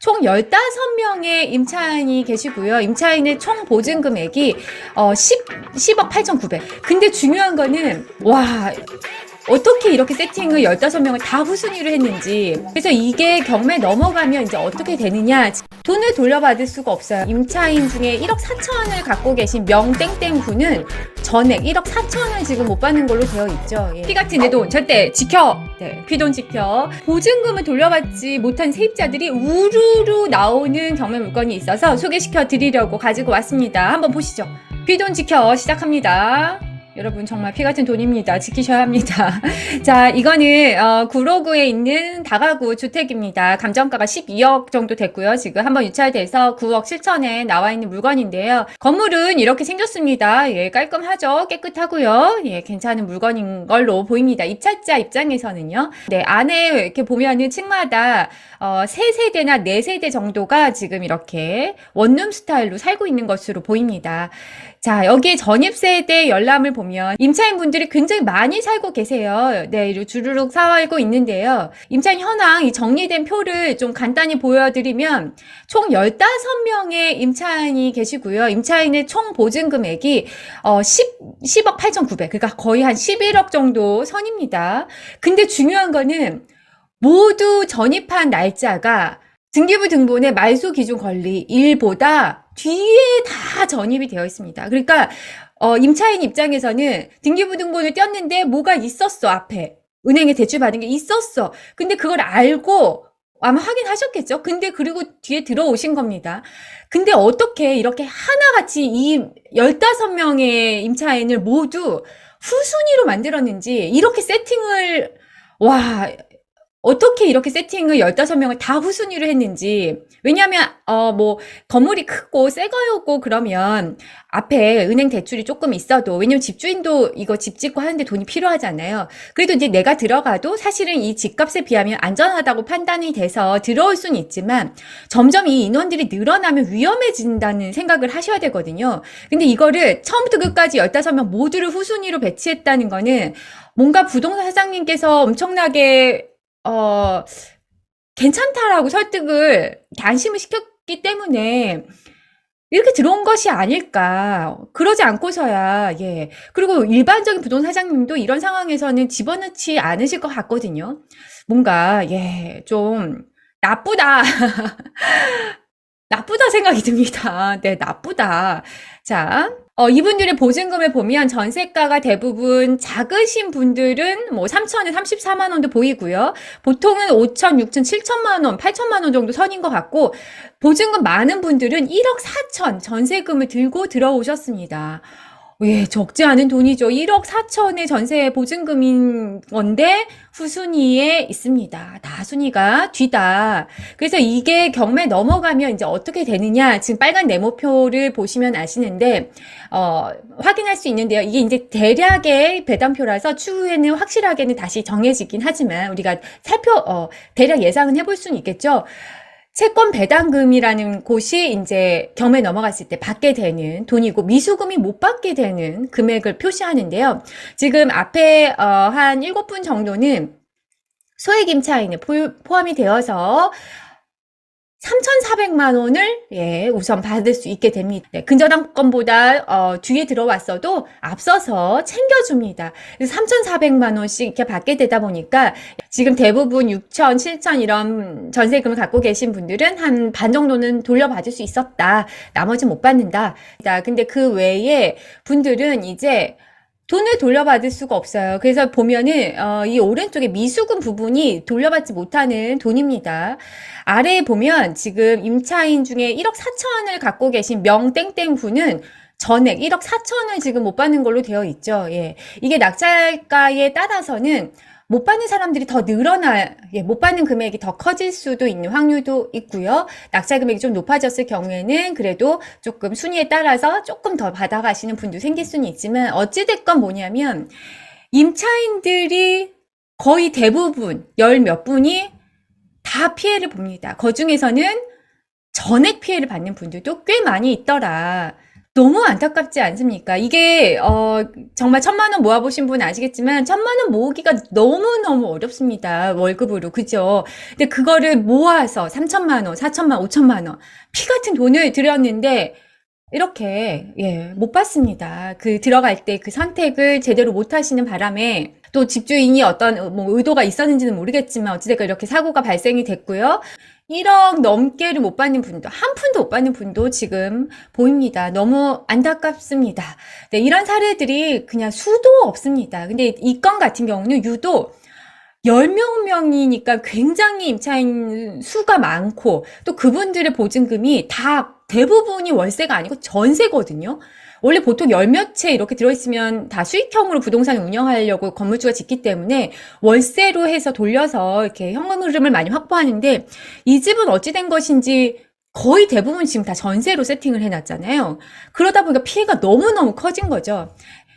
총 15명의 임차인이 계시고요. 임차인의 총 보증 금액이 10억 8,900. 근데 중요한 거는 와, 어떻게 이렇게 세팅을 15명을 다 후순위로 했는지. 그래서 이게 경매 넘어가면 이제 어떻게 되느냐. 돈을 돌려받을 수가 없어요. 임차인 중에 1억 4천을 갖고 계신 명땡땡 군은 전액 1억 4천을 지금 못 받는 걸로 되어 있죠. 피 같은 내 돈 절대 지켜. 네, 피돈 지켜. 보증금을 돌려받지 못한 세입자들이 우르르 나오는 경매 물건이 있어서 소개시켜 드리려고 가지고 왔습니다. 한번 보시죠. 피돈 지켜 시작합니다. 여러분 정말 피 같은 돈입니다. 지키셔야 합니다. 자, 이거는 구로구에 있는 다가구 주택입니다. 감정가가 12억 정도 됐고요. 지금 한번 유찰돼서 9억 7천에 나와 있는 물건인데요. 건물은 이렇게 생겼습니다. 예, 깔끔하죠. 깨끗하고요. 예, 괜찮은 물건인 걸로 보입니다. 입찰자 입장에서는요. 네, 안에 이렇게 보면은 층마다 3세대나 4세대 정도가 지금 이렇게 원룸 스타일로 살고 있는 것으로 보입니다. 자, 여기에 전입세대 열람을 보면 임차인분들이 굉장히 많이 살고 계세요. 네, 주르륵 살고 있는데요. 임차인 현황 이 정리된 표를 좀 간단히 보여드리면 총 15명의 임차인이 계시고요. 임차인의 총 보증 금액이 10억 8,900. 그러니까 거의 한 11억 정도 선입니다. 근데 중요한 거는 모두 전입한 날짜가 등기부 등본의 말소 기준 권리일보다 뒤에 다 전입이 되어 있습니다. 그러니까 임차인 입장에서는 등기부 등본을 띄었는데 뭐가 있었어 앞에 은행에 대출 받은 게 있었어. 근데 그걸 알고 아마 확인하셨겠죠. 근데 그리고 뒤에 들어오신 겁니다. 근데 어떻게 이렇게 하나같이 이 15명의 임차인을 모두 후순위로 만들었는지 이렇게 세팅을 와 어떻게 이렇게 세팅을 15명을 다 후순위로 했는지. 왜냐하면 뭐 건물이 크고 새 거였고 그러면 앞에 은행 대출이 조금 있어도, 왜냐면 집주인도 이거 집 짓고 하는데 돈이 필요하잖아요. 그래도 이제 내가 들어가도 사실은 이 집값에 비하면 안전하다고 판단이 돼서 들어올 수는 있지만 점점 이 인원들이 늘어나면 위험해진다는 생각을 하셔야 되거든요. 근데 이거를 처음부터 끝까지 15명 모두를 후순위로 배치했다는 거는 뭔가 부동산 사장님께서 엄청나게 괜찮다라고 설득을, 안심을 시켰기 때문에 이렇게 들어온 것이 아닐까. 그러지 않고서야, 예. 그리고 일반적인 부동산 사장님도 이런 상황에서는 집어넣지 않으실 것 같거든요. 뭔가, 예, 좀, 나쁘다. 나쁘다 생각이 듭니다. 네, 나쁘다. 자, 이분들의 보증금을 보면 전세가가 대부분 작으신 분들은 뭐 3천에 34만 원도 보이고요. 보통은 5천, 6천, 7천만 원, 8천만 원 정도 선인 것 같고, 보증금 많은 분들은 1억 4천 전세금을 들고 들어오셨습니다. 예, 적지 않은 돈이죠. 1억 4천의 전세 보증금인 건데 후순위에 있습니다. 다 순위가 뒤다. 그래서 이게 경매 넘어가면 이제 어떻게 되느냐. 지금 빨간 네모표를 보시면 아시는데 확인할 수 있는데요. 이게 이제 대략의 배당표라서 추후에는 확실하게는 다시 정해지긴 하지만 우리가 대략 예상은 해볼 수는 있겠죠. 채권 배당금이라는 곳이 이제 경매 넘어갔을 때 받게 되는 돈이고, 미수금이 못 받게 되는 금액을 표시하는데요. 지금 앞에 한 7분 정도는 소액 임차인에 포함이 되어서 3,400만 원을 예, 우선 받을 수 있게 됩니다. 네, 근저당 건보다 뒤에 들어왔어도 앞서서 챙겨줍니다. 그래서 3,400만 원씩 이렇게 받게 되다 보니까 지금 대부분 6천, 7천 이런 전세금을 갖고 계신 분들은 한 반 정도는 돌려받을 수 있었다. 나머지 못 받는다. 근데 그 외에 분들은 이제 돈을 돌려받을 수가 없어요. 그래서 보면은 이 오른쪽에 미수금 부분이 돌려받지 못하는 돈입니다. 아래에 보면 지금 임차인 중에 1억 4천을 갖고 계신 명땡땡 군은 전액 1억 4천을 지금 못 받는 걸로 되어 있죠. 예. 이게 낙찰가에 따라서는 못 받는 사람들이 더 못 받는 금액이 더 커질 수도 있는 확률도 있고요. 낙찰 금액이 좀 높아졌을 경우에는 그래도 조금 순위에 따라서 조금 더 받아가시는 분도 생길 수는 있지만, 어찌됐건 뭐냐면 임차인들이 거의 대부분 열 몇 분이 다 피해를 봅니다. 그 중에서는 전액 피해를 받는 분들도 꽤 많이 있더라. 너무 안타깝지 않습니까? 이게 정말 1,000만 원 모아보신 분 아시겠지만 1,000만 원 모으기가 너무너무 어렵습니다. 월급으로. 그죠? 근데 그거를 모아서 3,000만 원, 4,000만 원, 5,000만 원 피 같은 돈을 들였는데 이렇게 못 받습니다. 그 들어갈 때 그 선택을 제대로 못 하시는 바람에 또 집주인이 어떤 뭐 의도가 있었는지는 모르겠지만 어찌됐건 이렇게 사고가 발생이 됐고요. 1억 넘게를 못 받는 분도, 한 푼도 못 받는 분도 지금 보입니다. 너무 안타깝습니다. 네, 이런 사례들이 그냥 수도 없습니다. 근데 이 건 같은 경우는 유독 10명이니까 굉장히 임차인 수가 많고 또 그분들의 보증금이 다 대부분이 월세가 아니고 전세거든요. 원래 보통 열 몇 채 이렇게 들어있으면 다 수익형으로 부동산을 운영하려고 건물주가 짓기 때문에 월세로 해서 돌려서 이렇게 현금 흐름을 많이 확보하는데 이 집은 어찌 된 것인지 거의 대부분 지금 다 전세로 세팅을 해놨잖아요. 그러다 보니까 피해가 너무너무 커진 거죠.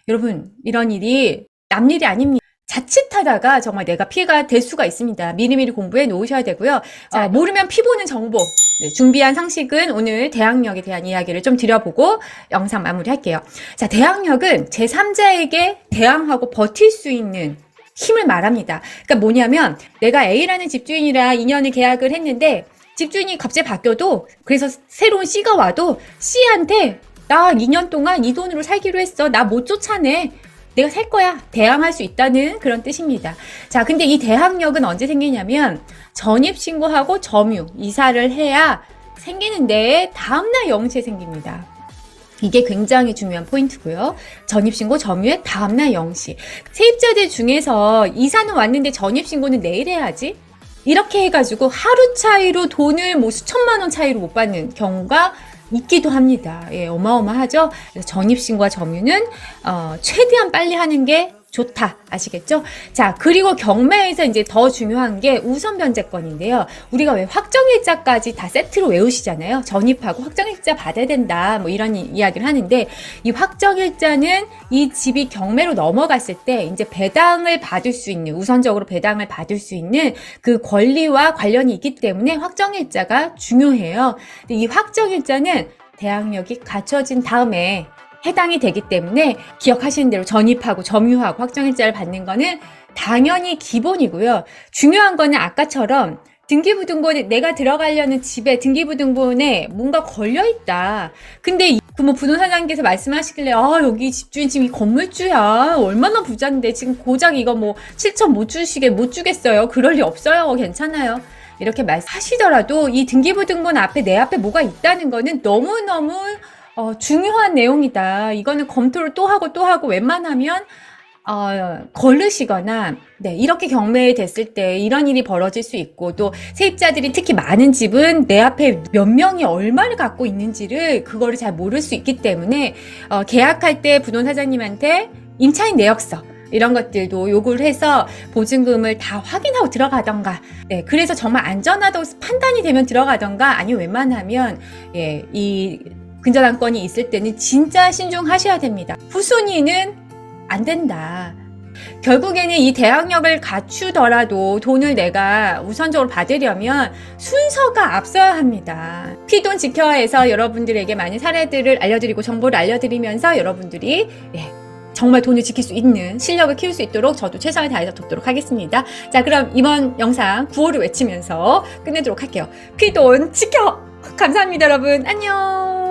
여러분, 이런 일이 남 일이 아닙니다. 자칫하다가 정말 내가 피해가 될 수가 있습니다. 미리미리 공부해 놓으셔야 되고요. 자, 모르면 피 보는 정보. 네, 준비한 상식은 오늘 대항력에 대한 이야기를 좀 드려보고 영상 마무리할게요. 자, 대항력은 제3자에게 대항하고 버틸 수 있는 힘을 말합니다. 그러니까 뭐냐면 내가 A라는 집주인이랑 2년을 계약을 했는데 집주인이 갑자기 바뀌어도 그래서 새로운 C가 와도 C한테 나 2년 동안 이 돈으로 살기로 했어. 나 못 쫓아내. 내가 살 거야. 대항할 수 있다는 그런 뜻입니다. 자, 근데 이 대항력은 언제 생기냐면 전입신고하고 점유, 이사를 해야 생기는데 다음날 0시에 생깁니다. 이게 굉장히 중요한 포인트고요. 전입신고, 점유의 다음날 0시. 세입자들 중에서 이사는 왔는데 전입신고는 내일 해야지? 이렇게 해가지고 하루 차이로 돈을 뭐 수천만 원 차이로 못 받는 경우가 있기도 합니다. 예, 어마어마하죠? 그래서 전입신고와 점유는 최대한 빨리 하는 게 좋다. 아시겠죠? 자, 그리고 경매에서 이제 더 중요한 게 우선 변제권인데요. 우리가 왜 확정일자까지 다 세트로 외우시잖아요. 전입하고 확정일자 받아야 된다. 뭐 이런 이야기를 하는데 이 확정일자는 이 집이 경매로 넘어갔을 때 이제 배당을 받을 수 있는, 우선적으로 배당을 받을 수 있는 그 권리와 관련이 있기 때문에 확정일자가 중요해요. 근데 이 확정일자는 대항력이 갖춰진 다음에 해당이 되기 때문에 기억하시는 대로 전입하고 점유하고 확정일자를 받는 거는 당연히 기본이고요. 중요한 거는 아까처럼 등기부등본에 내가 들어가려는 집에 등기부등본에 뭔가 걸려있다. 근데 그 뭐 부동산장님께서 말씀하시길래 여기 집주인 지금 이 건물주야. 얼마나 부자인데 지금 고작 이거 뭐 7천 못 주겠어요. 그럴 리 없어요. 괜찮아요. 이렇게 말씀하시더라도 이 등기부등본 앞에 내 앞에 뭐가 있다는 거는 너무너무 중요한 내용이다. 이거는 검토를 또 하고 웬만하면 걸르시거나 이렇게 경매에 됐을 때 이런 일이 벌어질 수 있고 또 세입자들이 특히 많은 집은 내 앞에 몇 명이 얼마를 갖고 있는지를 그거를 잘 모를 수 있기 때문에 계약할 때 부동산사장님한테 임차인 내역서 이런 것들도 요구를 해서 보증금을 다 확인하고 들어가던가 그래서 정말 안전하다고 판단이 되면 들어가던가 아니면 웬만하면 이 근저당권이 있을 때는 진짜 신중하셔야 됩니다. 후순위는 안 된다. 결국에는 이 대항력을 갖추더라도 돈을 내가 우선적으로 받으려면 순서가 앞서야 합니다. 피돈 지켜야 해서 여러분들에게 많은 사례들을 알려드리고 정보를 알려드리면서 여러분들이 정말 돈을 지킬 수 있는 실력을 키울 수 있도록 저도 최선을 다해서 돕도록 하겠습니다. 자, 그럼 이번 영상 구호를 외치면서 끝내도록 할게요. 피돈 지켜! 감사합니다, 여러분. 안녕!